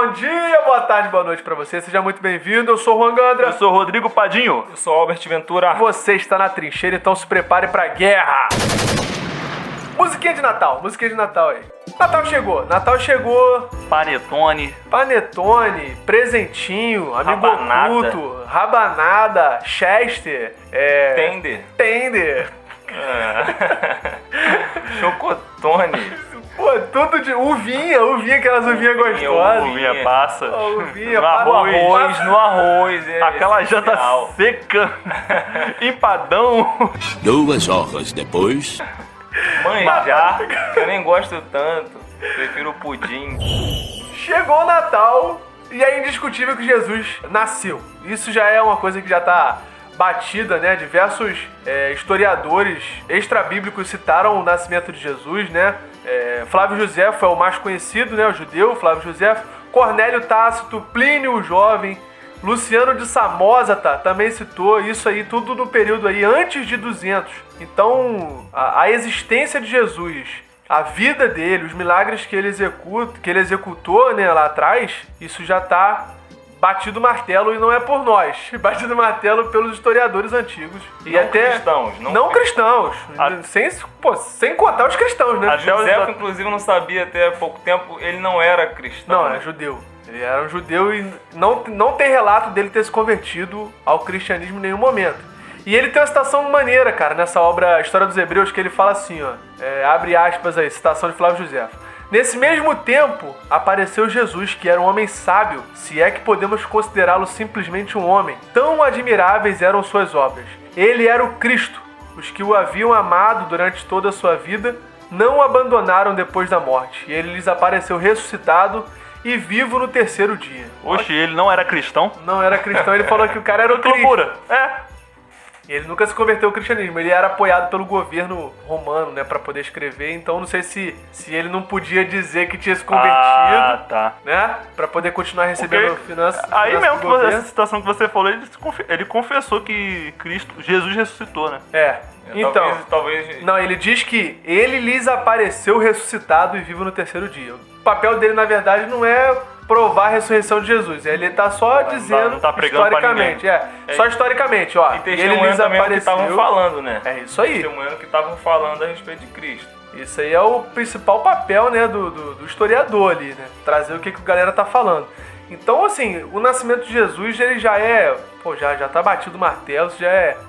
bom dia, boa tarde, boa noite pra você. Seja muito bem-vindo. Eu sou o Juan Gandra. Eu sou o Rodrigo Padinho. Eu sou o Albert Ventura. Você está na trincheira, então se prepare pra guerra. Musiquinha de Natal aí. Natal chegou. Panetone, presentinho, amigo oculto, rabanada, Chester, Tender. Chocotone. Pô, tudo de uvinha, aquelas uvinhas gostosas. Uvinha passa. Uvinha, no arroz. Aquela janta especial. seca. Empadão. 2 horas depois. Manjar, que eu nem gosto tanto. Prefiro o pudim. Chegou o Natal e é indiscutível que Jesus nasceu. Isso já é uma coisa que já tá batida, né? Diversos historiadores extra-bíblicos citaram o nascimento de Jesus, né? Flávio Josefo é o mais conhecido, né? O judeu, Flávio Josefo. Cornélio Tácito, Plínio o Jovem, Luciano de Samosata também citou isso aí, tudo no período aí antes de 200. Então, a existência de Jesus, a vida dele, os milagres que ele executou, né, lá atrás, isso já está batido martelo e não é por nós. Batido martelo pelos historiadores antigos. E Não até cristãos. Não cristãos. Sem contar os cristãos, né? José, inclusive, não sabia até há pouco tempo, ele não era cristão. Não, era judeu. Ele era um judeu e não tem relato dele ter se convertido ao cristianismo em nenhum momento. E ele tem uma citação maneira, cara, nessa obra História dos Hebreus, que ele fala assim, ó, abre aspas aí, citação de Flávio Josefo. Nesse mesmo tempo, apareceu Jesus, que era um homem sábio, se é que podemos considerá-lo simplesmente um homem. Tão admiráveis eram suas obras. Ele era o Cristo. Os que o haviam amado durante toda a sua vida não o abandonaram depois da morte. E ele lhes apareceu ressuscitado e vivo no 3º dia. Oxe, ele não era cristão? Não era cristão, ele falou que o cara era o Cristo. Loucura. E ele nunca se converteu ao cristianismo, ele era apoiado pelo governo romano, né, pra poder escrever, então não sei se ele não podia dizer que tinha se convertido, tá. né, pra poder continuar recebendo finanças. Aí mesmo, do governo. essa citação que você falou, ele confessou que Jesus ressuscitou, né? Então, talvez... Não, ele diz que ele lhes apareceu ressuscitado e vivo no 3º dia. O papel dele, na verdade, não é provar a ressurreição de Jesus. Ele tá só dizendo não tá pregando historicamente. Só historicamente, ó. E testemunhando também o que estavam falando, né? É isso aí. Testemunhando o que estavam falando a respeito de Cristo. Isso aí é o principal papel, né, do historiador ali, né? Trazer o que a galera tá falando. Então, assim, o nascimento de Jesus, ele já já tá batido o martelo,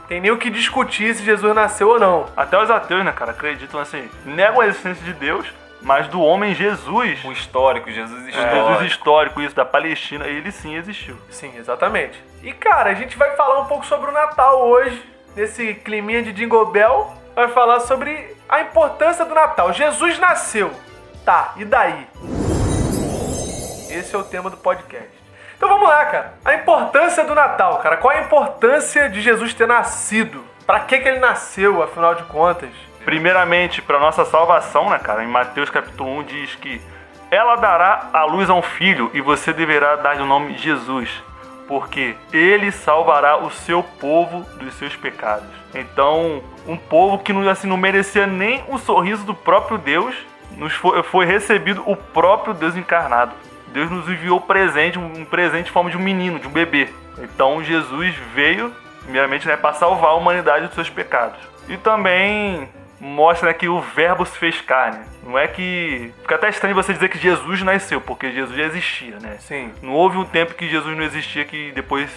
tem nem o que discutir se Jesus nasceu ou não. Até os ateus, né, cara, acreditam assim, negam a existência de Deus, mas do homem Jesus. O histórico, Jesus histórico. Jesus histórico, isso, da Palestina, ele sim existiu. Sim, exatamente. E, cara, a gente vai falar um pouco sobre o Natal hoje, nesse climinha de Jingle Bell, vai falar sobre a importância do Natal. Jesus nasceu. Tá, e daí? Esse é o tema do podcast. Então vamos lá, cara. A importância do Natal, cara. Qual a importância de Jesus ter nascido? Pra que ele nasceu, afinal de contas? Primeiramente, para nossa salvação, né, cara? Em Mateus capítulo 1 diz que ela dará à luz a um filho e você deverá dar-lhe o nome Jesus, porque ele salvará o seu povo dos seus pecados. Então, um povo que não merecia nem o sorriso do próprio Deus, foi recebido o próprio Deus encarnado. Deus nos enviou um presente em forma de um menino, de um bebê. Então, Jesus veio, primeiramente, né, para salvar a humanidade dos seus pecados. E também mostra, né, que o verbo se fez carne. Não é que... Fica até estranho você dizer que Jesus nasceu, porque Jesus já existia, né? Sim. Não houve um tempo que Jesus não existia que depois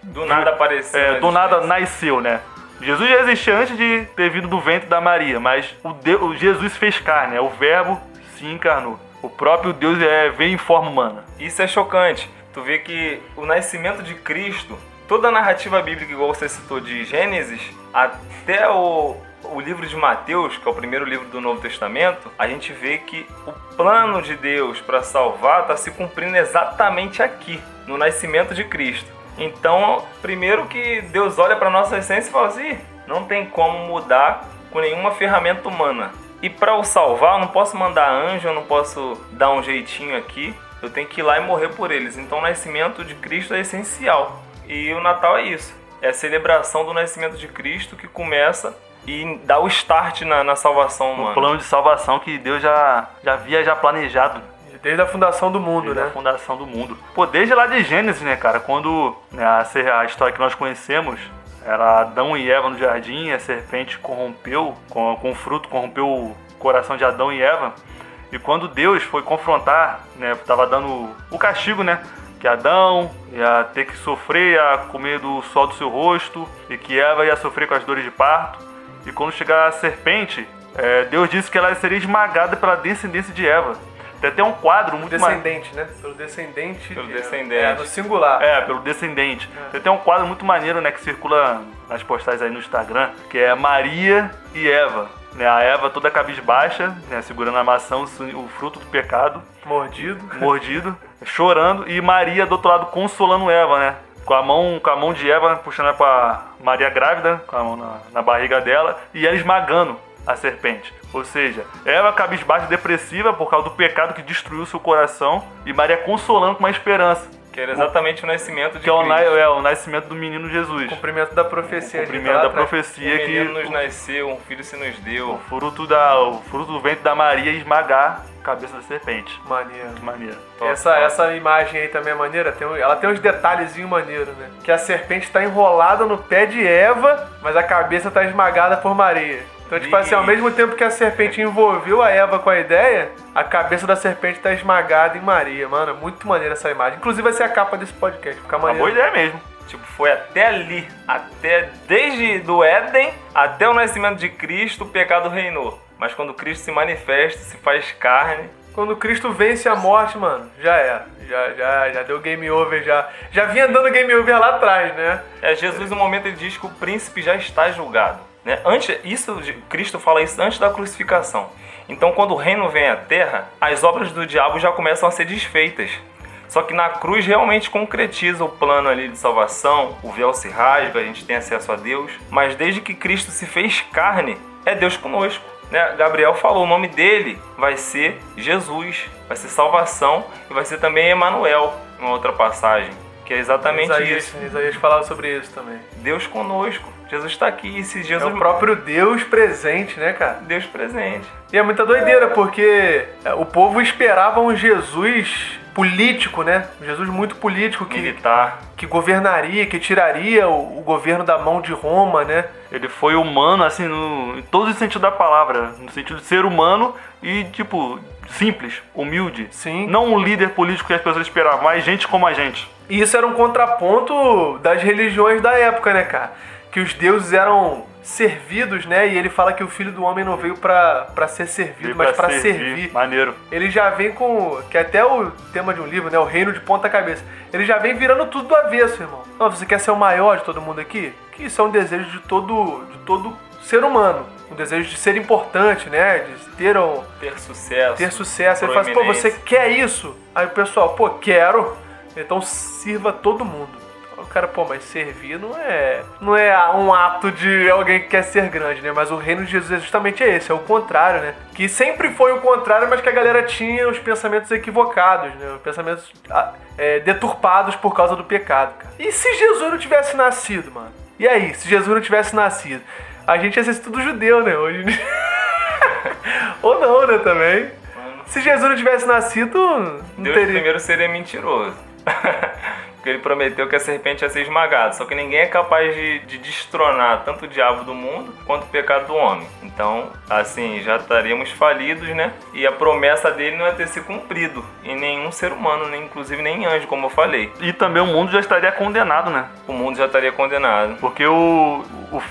do nada apareceu. Do nada nasceu, né? Jesus já existia antes de ter vindo do ventre da Maria, mas o Jesus fez carne, o verbo se encarnou. O próprio Deus veio em forma humana. Isso é chocante. Tu vê que o nascimento de Cristo, toda a narrativa bíblica, igual você citou, de Gênesis, até o livro de Mateus, que é o primeiro livro do Novo Testamento, a gente vê que o plano de Deus para salvar está se cumprindo exatamente aqui, no nascimento de Cristo. Então, primeiro que Deus olha para a nossa essência e fala assim, não tem como mudar com nenhuma ferramenta humana. E para o salvar, eu não posso mandar anjo, eu não posso dar um jeitinho aqui, eu tenho que ir lá e morrer por eles. Então o nascimento de Cristo é essencial. E o Natal é isso, é a celebração do nascimento de Cristo que começa e dá o start na salvação humana. O plano de salvação que Deus já havia planejado Desde a fundação do mundo, Desde né? a fundação do mundo. Pô, desde lá de Gênesis, né, cara? Quando né, a história que nós conhecemos era Adão e Eva no jardim, a serpente corrompeu, com o fruto, corrompeu o coração de Adão e Eva. E quando Deus foi confrontar, né, tava dando o castigo, né? Que Adão ia ter que sofrer, ia comer do sol do seu rosto, e que Eva ia sofrer com as dores de parto. E quando chegar a serpente, Deus disse que ela seria esmagada pela descendência de Eva. Tem até um quadro muito Descendente, né? Pelo descendente. Pelo de- descendente. no singular. pelo descendente. Tem até um quadro muito maneiro, né, que circula nas postagens aí no Instagram, que é Maria e Eva. Né, a Eva toda cabisbaixa, né, segurando a maçã, o fruto do pecado, mordido, chorando, e Maria do outro lado consolando Eva, né? Com a mão de Eva puxando pra Maria grávida, com a mão na barriga dela, e ela esmagando a serpente. Ou seja, Eva cabisbaixa, depressiva por causa do pecado que destruiu seu coração, e Maria consolando com uma esperança. Que era exatamente o nascimento de Que é Cristo. o nascimento do menino Jesus. Cumprimento da profecia. O cumprimento da profecia Um que menino nos nasceu, um filho se nos o deu. fruto do ventre da Maria esmagar a cabeça da serpente. Maneiro. Que maneiro. Essa imagem aí também é maneira. Ela tem uns detalhezinhos maneiros, né? Que a serpente tá enrolada no pé de Eva, mas a cabeça tá esmagada por Maria. Então, tipo assim, ao mesmo tempo que a serpente envolveu a Eva com a ideia, a cabeça da serpente tá esmagada em Maria, mano. É muito maneira essa imagem. Inclusive vai ser a capa desse podcast. Fica Uma maneiro. boa ideia mesmo. Tipo, foi até ali, desde do Éden até o nascimento de Cristo, o pecado reinou. Mas quando Cristo se manifesta, se faz carne, Quando Cristo vence a morte, mano, já era. Já deu game over, já vinha dando game over lá atrás, né? Jesus no momento ele diz que o príncipe já está julgado. Né? Cristo fala isso antes da crucificação. Então quando o reino vem à terra, as obras do diabo já começam a ser desfeitas. Só que na cruz realmente concretiza o plano ali de salvação, o véu se rasga, a gente tem acesso a Deus. Mas desde que Cristo se fez carne, é Deus conosco. Né? Gabriel falou, o nome dele vai ser Jesus, vai ser salvação e vai ser também Emanuel, em uma outra passagem. Que é exatamente isso. Isaías falava sobre isso também. Deus conosco. Jesus está aqui. E se Jesus É o próprio Deus presente, né, cara? Deus presente. E é muita doideira, porque o povo esperava um Jesus político, né? Um Jesus muito político, Militar. que governaria, que tiraria o governo da mão de Roma, né? Ele foi humano, assim, em todo o sentido da palavra. No sentido de ser humano e, tipo, simples, humilde. Sim. Não um líder político que as pessoas esperavam, mas gente como a gente. E isso era um contraponto das religiões da época, né, cara? Que os deuses eram servidos, né? E ele fala que o Filho do Homem não veio pra ser servido, Veio mas pra pra servir. Maneiro. Ele já vem com... Que é até o tema de um livro, né? O reino de ponta cabeça. Ele já vem virando tudo do avesso, irmão. Não, você quer ser o maior de todo mundo aqui? Que isso é um desejo de todo ser humano. Um desejo de ser importante, né? De Ter sucesso. ter sucesso. Ele fala assim, pô, você quer isso? Aí o pessoal, pô, quero. Então sirva todo mundo. O cara, pô, mas servir não é um ato de alguém que quer ser grande, né? Mas o reino de Jesus é justamente esse, é o contrário, né? Que sempre foi o contrário, mas que a galera tinha os pensamentos equivocados, né? Os pensamentos deturpados por causa do pecado, cara. E se Jesus não tivesse nascido, mano? E aí, se Jesus não tivesse nascido? A gente ia ser tudo judeu, né? Hoje. Ou não, né, também. Se Jesus não tivesse nascido, não Deus teria... primeiro seria mentiroso. Porque ele prometeu que a serpente ia ser esmagada. Só que ninguém é capaz de destronar tanto o diabo do mundo quanto o pecado do homem. Então, assim, já estaríamos falidos, né? E a promessa dele não ia ter se cumprido em nenhum ser humano, nem inclusive nem anjo, como eu falei. E também o mundo já estaria condenado, né? O mundo já estaria condenado. Porque o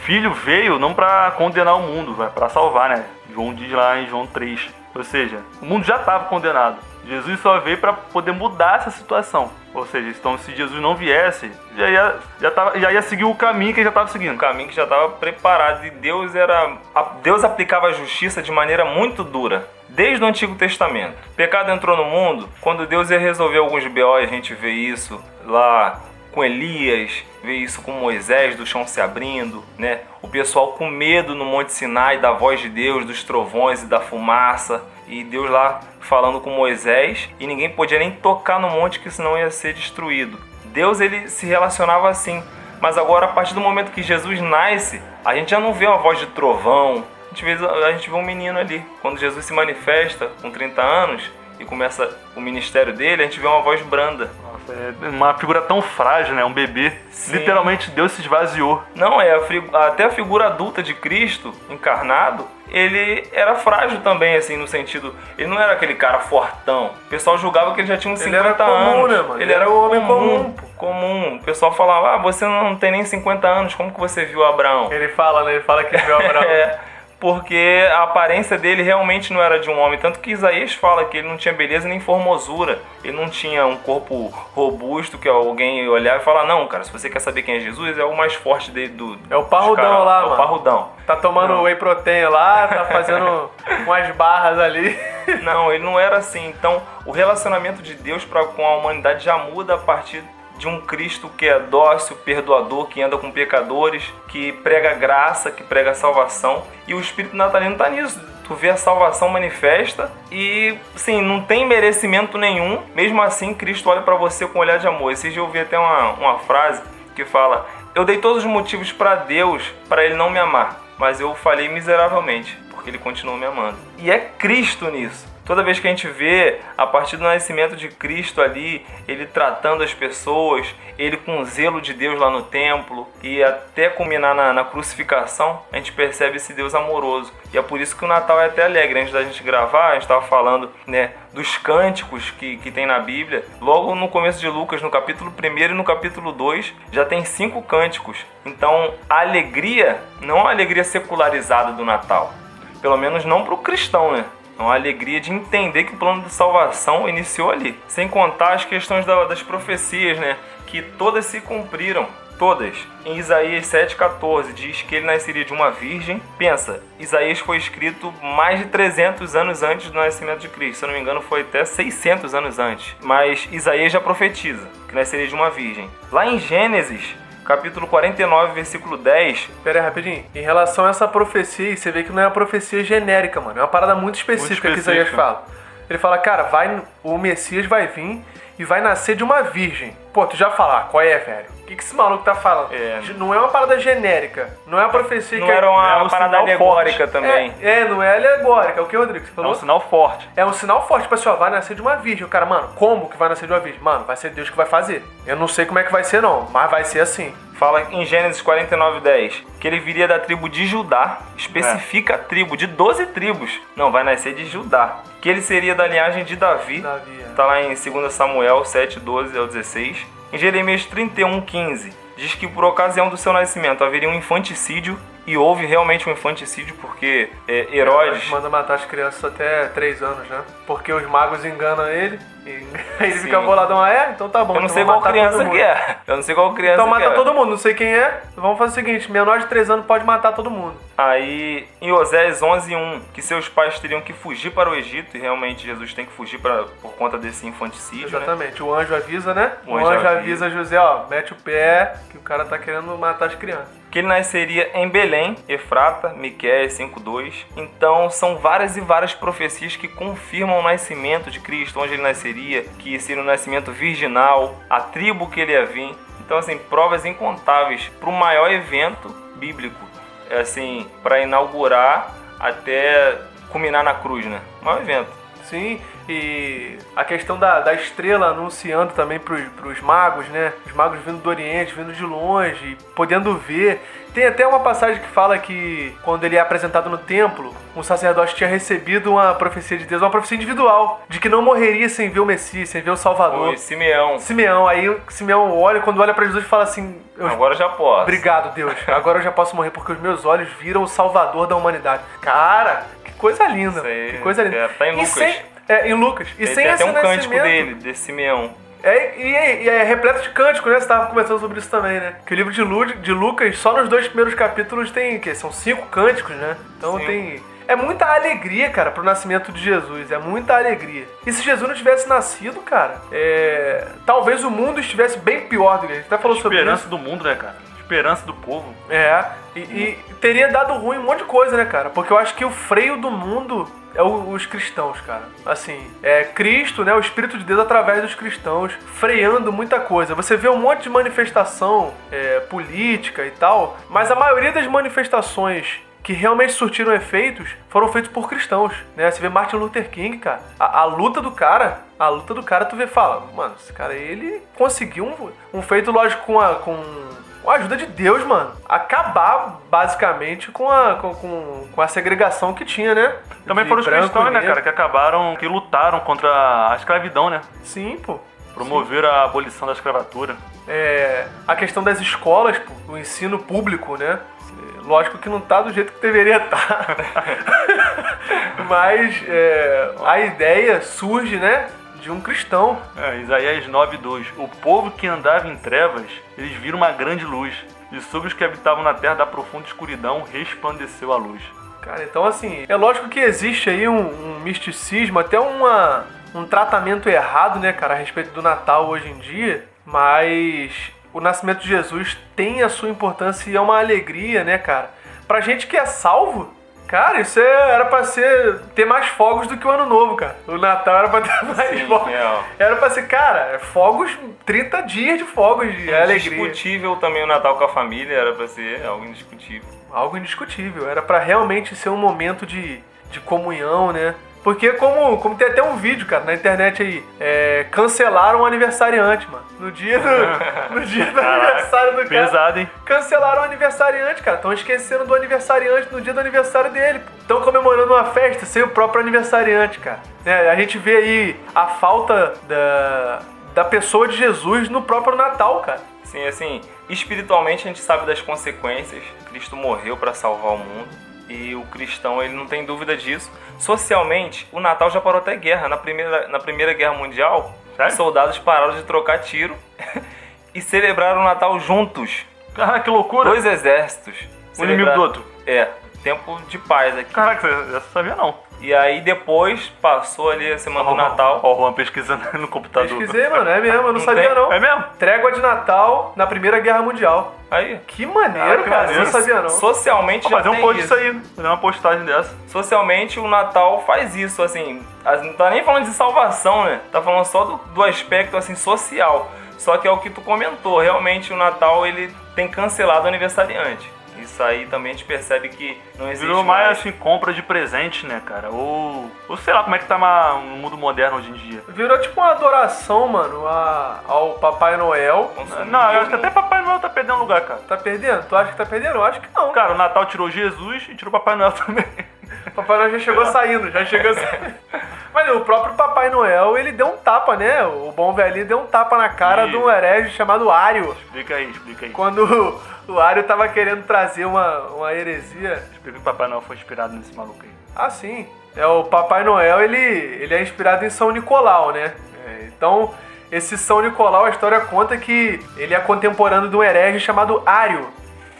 Filho veio não pra condenar o mundo, vai pra salvar, né? João diz lá em João 3. Ou seja, o mundo já estava condenado. Jesus só veio para poder mudar essa situação. Ou seja, então se Jesus não viesse, já ia seguir o caminho que ele já estava seguindo. Um caminho que já estava preparado. E Deus aplicava a justiça de maneira muito dura. Desde o Antigo Testamento. O pecado entrou no mundo. Quando Deus ia resolver alguns B.O., a gente vê isso lá com Elias, vê isso com Moisés, do chão se abrindo, né? O pessoal com medo no Monte Sinai da voz de Deus, dos trovões e da fumaça. E Deus lá falando com Moisés, e ninguém podia nem tocar no monte, que senão ia ser destruído. Deus, ele se relacionava assim. Mas agora, a partir do momento que Jesus nasce, a gente já não vê uma voz de trovão. A gente vê um menino ali. Quando Jesus se manifesta com 30 anos, e começa o ministério dele, a gente vê uma voz branda. Nossa, é uma figura tão frágil, né? Um bebê. Sim. Literalmente Deus se esvaziou. Não, até a figura adulta de Cristo, encarnado, ele era frágil também, assim, no sentido... Ele não era aquele cara fortão. O pessoal julgava que ele já tinha uns 50 era comum, anos. né, mano? Ele era um homem comum. Comum. O pessoal falava, você não tem nem 50 anos, como que você viu Abraão? Ele fala, né? Ele fala que viu Abraão. Porque a aparência dele realmente não era de um homem. Tanto que Isaías fala que ele não tinha beleza nem formosura. Ele não tinha um corpo robusto que alguém olhar e falar, não, cara, se você quer saber quem é Jesus, é o mais forte dele É o parrudão lá, mano. É o parrudão. Tá tomando whey protein lá, tá fazendo umas barras ali. Não, ele não era assim. Então, o relacionamento de Deus com a humanidade já muda a partir de um Cristo que é dócil, perdoador, que anda com pecadores, que prega graça, que prega salvação. E o Espírito natalino tá nisso. Tu vê a salvação manifesta e, sim, não tem merecimento nenhum. Mesmo assim, Cristo olha para você com um olhar de amor. Esses dias eu ouvi até uma frase que fala: eu dei todos os motivos para Deus, para Ele não me amar, mas eu falhei miseravelmente, porque Ele continua me amando. E é Cristo nisso. Toda vez que a gente vê, a partir do nascimento de Cristo ali, ele tratando as pessoas, ele com o zelo de Deus lá no templo, e até culminar na crucificação, a gente percebe esse Deus amoroso. E é por isso que o Natal é até alegre. Antes da gente gravar, a gente estava falando, né, dos cânticos que tem na Bíblia. Logo no começo de Lucas, no capítulo 1 e no capítulo 2, já tem 5 cânticos. Então, a alegria não é uma alegria secularizada do Natal. Pelo menos não para o cristão, né? É uma alegria de entender que o plano de salvação iniciou ali. Sem contar as questões das profecias, né? Que todas se cumpriram. Todas. Em Isaías 7,14 diz que ele nasceria de uma virgem. Pensa, Isaías foi escrito mais de 300 anos antes do nascimento de Cristo. Se eu não me engano, foi até 600 anos antes. Mas Isaías já profetiza que nasceria de uma virgem. Lá em Gênesis, capítulo 49, versículo 10. Pera aí, rapidinho. Em relação a essa profecia, você vê que não é uma profecia genérica, mano. É uma parada muito específica que Isaías fala. Ele fala, cara, o Messias vai vir e vai nascer de uma virgem. Pô, tu já fala, qual é, velho? O que esse maluco tá falando? Não é uma parada genérica. Não é uma profecia não que... Não era uma um parada alegórica também. Não é alegórica. O que, Rodrigo? Você falou? É um sinal forte. É um sinal forte. Tipo assim, ó, vai nascer de uma virgem. O cara, mano, como que vai nascer de uma virgem? Mano, vai ser Deus que vai fazer. Eu não sei como é que vai ser, não. Mas vai ser assim. Fala em Gênesis 49:10 que ele viria da tribo de Judá. Especifica a tribo, de 12 tribos. Não, vai nascer de Judá. Que ele seria da linhagem de Davi. Tá lá em 2 Samuel 7:12 ao 16. Em Jeremias 31:15 diz que por ocasião do seu nascimento haveria um infanticídio. E houve realmente um infanticídio porque Herodes... manda matar as crianças até 3 anos, né? Porque os magos enganam ele. E aí ele fica boladão. Então tá bom. Eu não sei qual criança que é. Eu não sei qual criança então mata que é. todo mundo, não sei quem é. Vamos fazer o seguinte, menor de 3 anos pode matar todo mundo. Aí em Oséias 11:1, que seus pais teriam que fugir para o Egito. E realmente Jesus tem que fugir por conta desse infanticídio. Exatamente, né? O anjo avisa, né? O anjo avisa José, ó, mete o pé que o cara tá querendo matar as crianças. Que ele nasceria em Belém, Efrata, Miqueias 5:2. Então são várias e várias profecias que confirmam o nascimento de Cristo, onde ele nasceria, que seria um nascimento virginal, a tribo que ele ia vir. Então assim, provas incontáveis para o maior evento bíblico, assim, para inaugurar até culminar na cruz, né? O maior evento. Sim, e a questão da estrela anunciando também pros magos, né? Os magos vindo do Oriente, vindo de longe, podendo ver. Tem até uma passagem que fala que quando ele é apresentado no templo, um sacerdote tinha recebido uma profecia de Deus, uma profecia individual, de que não morreria sem ver o Messias, sem ver o Salvador. Foi Simeão. Aí Simeão olha, quando olha pra Jesus, fala assim... Agora eu já posso. Obrigado, Deus. Agora eu já posso morrer, porque os meus olhos viram o Salvador da humanidade. Cara, que coisa linda. Isso aí, que coisa linda. Tá em Lucas. Em Lucas. E ele sem tem esse até um nascimento, cântico dele, desse Simeão. E é repleto de cânticos, né? Você tava conversando sobre isso também, né? Que o livro de Lucas, só nos 2 primeiros capítulos tem, que são 5 cânticos, né? Então tem... É muita alegria, cara, pro nascimento de Jesus. É muita alegria. E se Jesus não tivesse nascido, cara, talvez o mundo estivesse bem pior do que a gente até falou sobre isso. Esperança do mundo, né, cara? Esperança do povo. E teria dado ruim um monte de coisa, né, cara? Porque eu acho que o freio do mundo é os cristãos, cara. Assim, é Cristo, né? O Espírito de Deus através dos cristãos, freando muita coisa. Você vê um monte de manifestação política e tal, mas a maioria das manifestações que realmente surtiram efeitos foram feitos por cristãos, né? Você vê Martin Luther King, cara, a luta do cara, tu vê e fala, mano, esse cara, ele conseguiu um feito, lógico, com a ajuda de Deus, mano, acabar basicamente com a segregação que tinha, né? Também De foram os branco cristãos, e né, negro. cara, que lutaram contra a escravidão, né? Sim, pô. Promoveram a abolição da escravatura. A questão das escolas, pô, o ensino público, né? Lógico que não tá do jeito que deveria estar. Mas a ideia surge, né? De um cristão. Isaías 9:2. O povo que andava em trevas, eles viram uma grande luz. E sobre os que habitavam na terra da profunda escuridão, resplandeceu a luz. Cara, então assim, é lógico que existe aí um misticismo, até um tratamento errado, né, cara, a respeito do Natal hoje em dia, mas o nascimento de Jesus tem a sua importância e é uma alegria, né, cara? Pra gente que é salvo, cara, isso era pra ter mais fogos do que o Ano Novo, cara. O Natal era pra ter mais fogos. Era pra ser, cara, fogos, 30 dias de fogos de alegria. Indiscutível também o Natal com a família, era pra ser algo indiscutível. Algo indiscutível, era pra realmente ser um momento de comunhão, né? Porque como tem até um vídeo, cara, na internet aí, cancelaram o aniversariante, mano. No dia do aniversário do cara. Pesado, hein? Cancelaram o aniversariante, cara. Estão esquecendo do aniversariante no dia do aniversário dele. Estão comemorando uma festa sem o próprio aniversariante, cara. A gente vê aí a falta da pessoa de Jesus no próprio Natal, cara. Sim, assim, espiritualmente a gente sabe das consequências. Cristo morreu para salvar o mundo. E o cristão, ele não tem dúvida disso. Socialmente, o Natal já parou até guerra. Na primeira Guerra Mundial, os soldados pararam de trocar tiro e celebraram o Natal juntos. Caraca, que loucura! 2 exércitos. Um inimigo do outro. Tempo de paz aqui. Caraca, essa sabia não. E aí depois passou ali a semana do Natal. Ó, o Juan pesquisando no computador. Pesquisei, mano, é mesmo, eu não sabia não. É mesmo? Trégua de Natal na Primeira Guerra Mundial. Aí. Que maneiro, cara, eu não sabia não. Socialmente Vou já fazer um tem post isso. disso aí, fazer uma postagem dessa. Socialmente o Natal faz isso, assim, não tá nem falando de salvação, né? Tá falando só do aspecto, assim, social. Só que é o que tu comentou, realmente o Natal, ele tem cancelado o aniversariante. Isso aí também a gente percebe que não existe Virou mais assim, compra de presente, né, cara? Ou sei lá como é que tá no mundo moderno hoje em dia. Virou tipo uma adoração, mano, ao Papai Noel. Não, eu acho que até Papai Noel tá perdendo lugar, cara. Tá perdendo? Tu acha que tá perdendo? Eu acho que não. Cara, o Natal tirou Jesus e tirou Papai Noel também. O Papai Noel já chegou saindo. Mas o próprio Papai Noel, ele deu um tapa, né? O bom velhinho deu um tapa na cara de um herege chamado Ário. Explica aí. Quando o Ário tava querendo trazer uma heresia. Explica que o Papai Noel foi inspirado nesse maluco aí. Ah, sim. O Papai Noel, ele é inspirado em São Nicolau, né? Então, esse São Nicolau, a história conta que ele é contemporâneo de um herege chamado Ário,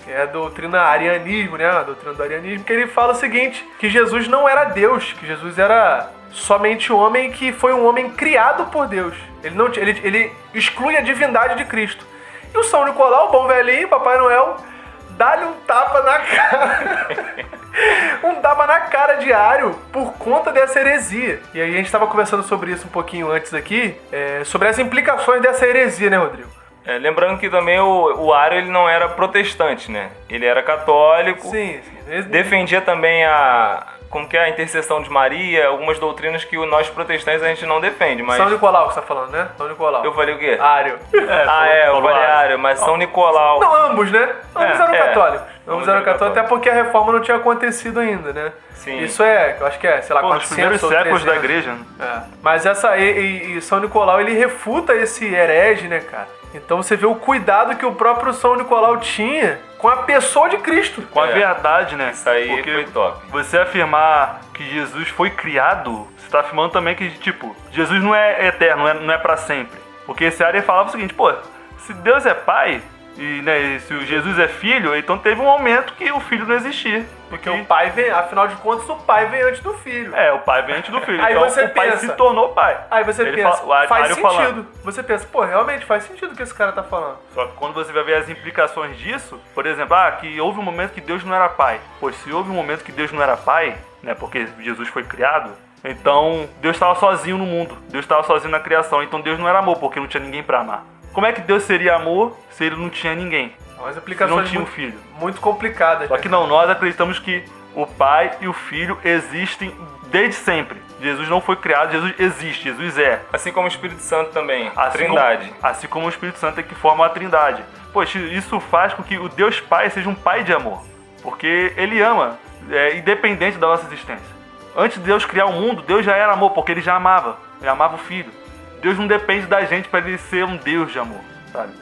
que é a doutrina arianismo, né? A doutrina do arianismo, que ele fala o seguinte, que Jesus não era Deus, que Jesus era somente homem, que foi um homem criado por Deus. Ele exclui a divindade de Cristo. E o São Nicolau, o bom velhinho, Papai Noel, dá-lhe um tapa na cara. Um tapa na cara de Ário por conta dessa heresia. E aí a gente estava conversando sobre isso um pouquinho antes aqui, sobre as implicações dessa heresia, né, Rodrigo? Lembrando que também o Ário, ele não era protestante, né? Ele era católico. Sim. Defendia também a intercessão de Maria, algumas doutrinas que nós protestantes a gente não defende, mas... São Nicolau que você tá falando, né? São Nicolau. Eu falei o quê? Ário. Eu falei Ário, mas São Nicolau. Não, ambos, né? Ambos eram católicos. Ambos eram católicos, católicos. até porque a reforma não tinha acontecido ainda, né? Sim. Isso eu acho que sei lá, Pô, nos 400 primeiros ou séculos 300. da igreja. Né? Mas e São Nicolau, ele refuta esse herege, né, cara? Então você vê o cuidado que o próprio São Nicolau tinha com a pessoa de Cristo. Com a verdade, né? Isso aí porque foi top. Você afirmar que Jesus foi criado, você tá afirmando também que, tipo, Jesus não é eterno, não é pra sempre. Porque esse área falava o seguinte, pô, se Deus é pai, e se o Jesus é filho, então teve um momento que o filho não existia. Porque o pai vem, afinal de contas, o pai vem antes do filho. O pai vem antes do filho. Aí então você o pai pensa- se tornou pai. Aí você Ele pensa, faz Ário sentido. falando. Você pensa, pô, realmente faz sentido o que esse cara tá falando. Só que quando você vai ver as implicações disso, por exemplo, que houve um momento que Deus não era pai. Pois se houve um momento que Deus não era pai, né, porque Jesus foi criado, então Deus estava sozinho no mundo. Deus estava sozinho na criação. Então Deus não era amor, porque não tinha ninguém pra amar. Como é que Deus seria amor se ele não tinha ninguém? Umas Se explicações não tinha um muito, filho. muito complicadas. Só né? que não, nós acreditamos que o Pai e o Filho existem desde sempre. Jesus não foi criado, Jesus existe, Jesus é. Assim como o Espírito Santo também, Assim Trindade. Assim como o Espírito Santo é que forma a Trindade. Poxa, isso faz com que o Deus Pai seja um pai de amor. Porque ele ama, independente da nossa existência. Antes de Deus criar o mundo, Deus já era amor, porque ele já amava. Ele amava o Filho. Deus não depende da gente para ele ser um Deus de amor, sabe?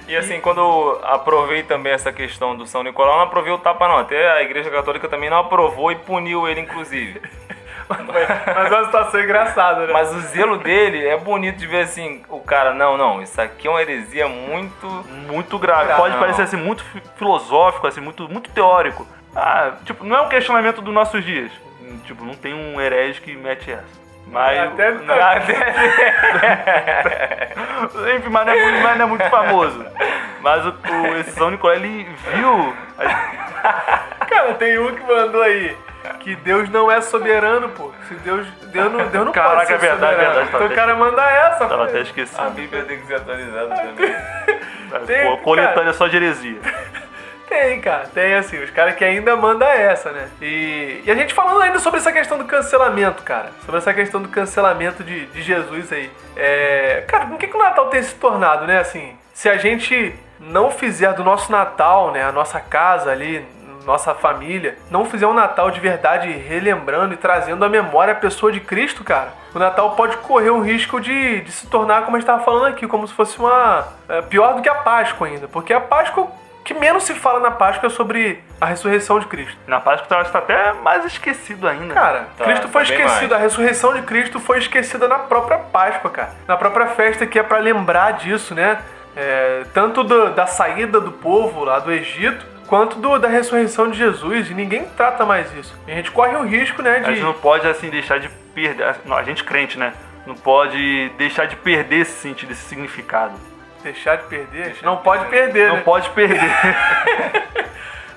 E assim, quando eu aprovei também essa questão do São Nicolau, não aprovei o tapa não. Até a Igreja Católica também não aprovou e puniu ele, inclusive. Mas é uma situação engraçada, né? Mas o zelo dele é bonito de ver assim, o cara, não, isso aqui é uma heresia Muito grave. Pode Não. parecer assim, muito filosófico, assim, muito teórico. Tipo, não é um questionamento dos nossos dias. Tipo, não tem um herege que mete essa. Mas, enfim, mas não é muito famoso. Mas esse São Nicolau, ele viu... Cara, tem um que mandou aí que Deus não é soberano, pô. Se Deus não Caraca, pode ser é verdade, soberano. verdade. Então o cara manda essa, Tava pô. até esquecendo. A Bíblia tem que ser atualizada também. Tem, Coletânea só de heresia. Tem, cara. Tem, assim, os caras que ainda mandam essa, né? E a gente falando ainda sobre essa questão do cancelamento, cara. Sobre essa questão do cancelamento de Jesus aí. Cara, o que o Natal tem se tornado, né? Assim, se a gente não fizer do nosso Natal, né? A nossa casa ali, nossa família, não fizer um Natal de verdade relembrando e trazendo à memória a pessoa de Cristo, cara, o Natal pode correr um risco de se tornar, como a gente estava falando aqui, como se fosse pior do que a Páscoa ainda. Porque a Páscoa... O que menos se fala na Páscoa é sobre a ressurreição de Cristo. Na Páscoa está até mais esquecido ainda. Cara, Cristo foi bem esquecido, mais. a ressurreição de Cristo foi esquecida na própria Páscoa, cara. Na própria festa que é pra lembrar disso, né? Tanto da saída do povo lá do Egito, quanto da ressurreição de Jesus. E ninguém trata mais isso. E a gente corre o risco, né, A gente não pode, assim, deixar de perder... A gente crente, né? Não pode deixar de perder esse sentido, esse significado. Deixar de perder? Não pode perder, Não né? pode perder.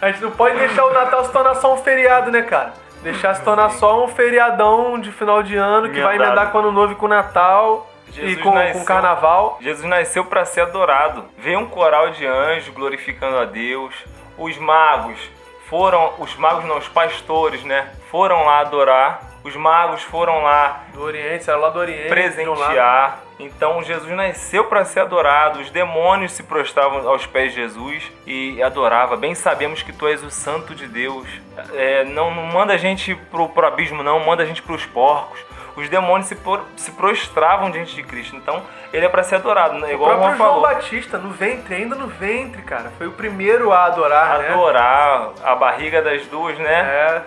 A gente não pode deixar o Natal se tornar só um feriado, né, cara? Deixar se tornar só um feriadão de final de ano que vai Emendado. emendar com o Ano Novo e com o Natal Jesus e com o Carnaval. Jesus nasceu para ser adorado. Veio um coral de anjos glorificando a Deus. Os magos os pastores, né? Foram lá adorar. Os magos foram lá Do Oriente, saiu lá do Oriente. viram lá. presentear. Então Jesus nasceu para ser adorado. Os demônios se prostravam aos pés de Jesus e adorava. Bem sabemos que tu és o Santo de Deus. Não manda a gente pro abismo, não. Manda a gente pros porcos. Os demônios se prostravam diante de Cristo. Então ele é para ser adorado, né? O Igual o próprio Juan João falou. Batista, ainda no ventre, cara. Foi o primeiro a adorar, né? Adorar a barriga das duas, né?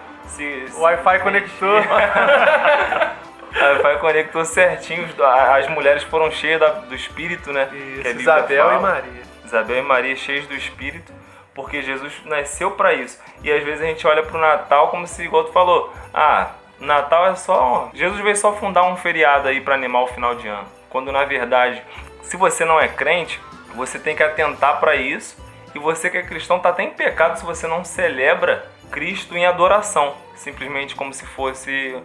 O Wi-Fi conectou. O Wi-Fi conectou certinho. As mulheres foram cheias do Espírito, né? Isso, Que a Bíblia Isabel fala. e Maria. Isabel e Maria cheias do Espírito, porque Jesus nasceu para isso. E às vezes a gente olha pro Natal como se, igual tu falou, Natal é só... Jesus veio só fundar um feriado aí para animar o final de ano. Quando na verdade, se você não é crente, você tem que atentar para isso. E você que é cristão tá até em pecado se você não celebra Cristo em adoração. Simplesmente como se fosse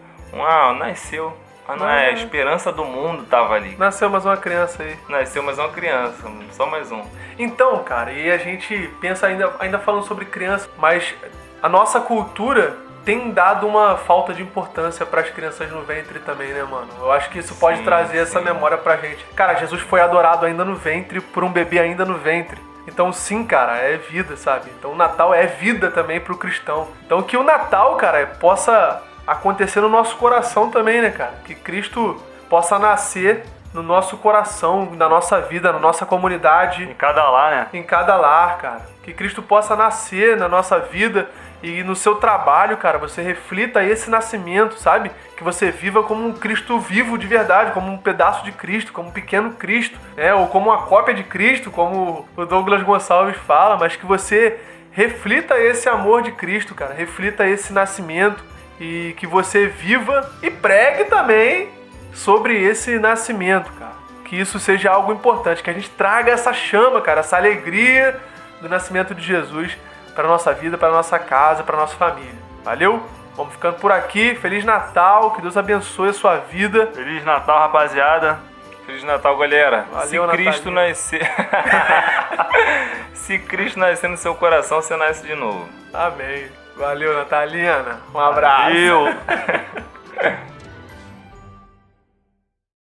nasceu. A esperança do mundo tava ali. Nasceu mais uma criança aí. Nasceu mais uma criança, só mais um. Então, cara, e a gente pensa ainda falando sobre criança, mas a nossa cultura tem dado uma falta de importância para as crianças no ventre também, né, mano? Eu acho que isso pode Sim, trazer essa sim. memória pra gente. Cara, Jesus foi adorado ainda no ventre por um bebê ainda no ventre. Então sim, cara, é vida, sabe? Então o Natal é vida também pro cristão. Então que o Natal, cara, possa acontecer no nosso coração também, né, cara? Que Cristo possa nascer no nosso coração, na nossa vida, na nossa comunidade, Em cada lar, né? em cada lar, cara. Que Cristo possa nascer na nossa vida e no seu trabalho, cara, você reflita esse nascimento, sabe? Que você viva como um Cristo vivo de verdade, como um pedaço de Cristo, como um pequeno Cristo, né? Ou como uma cópia de Cristo, como o Douglas Gonçalves fala, mas que você reflita esse amor de Cristo, cara. Reflita esse nascimento e que você viva e pregue também sobre esse nascimento, cara. Que isso seja algo importante, que a gente traga essa chama, cara, essa alegria do nascimento de Jesus para nossa vida, para nossa casa, para nossa família. Valeu? Vamos ficando por aqui. Feliz Natal, que Deus abençoe a sua vida. Feliz Natal, rapaziada. Feliz Natal, galera. Valeu, Se Cristo Natalina. nascer... Se Cristo nascer no seu coração, você nasce de novo. Amém. Valeu, Natalina. Um abraço. Valeu.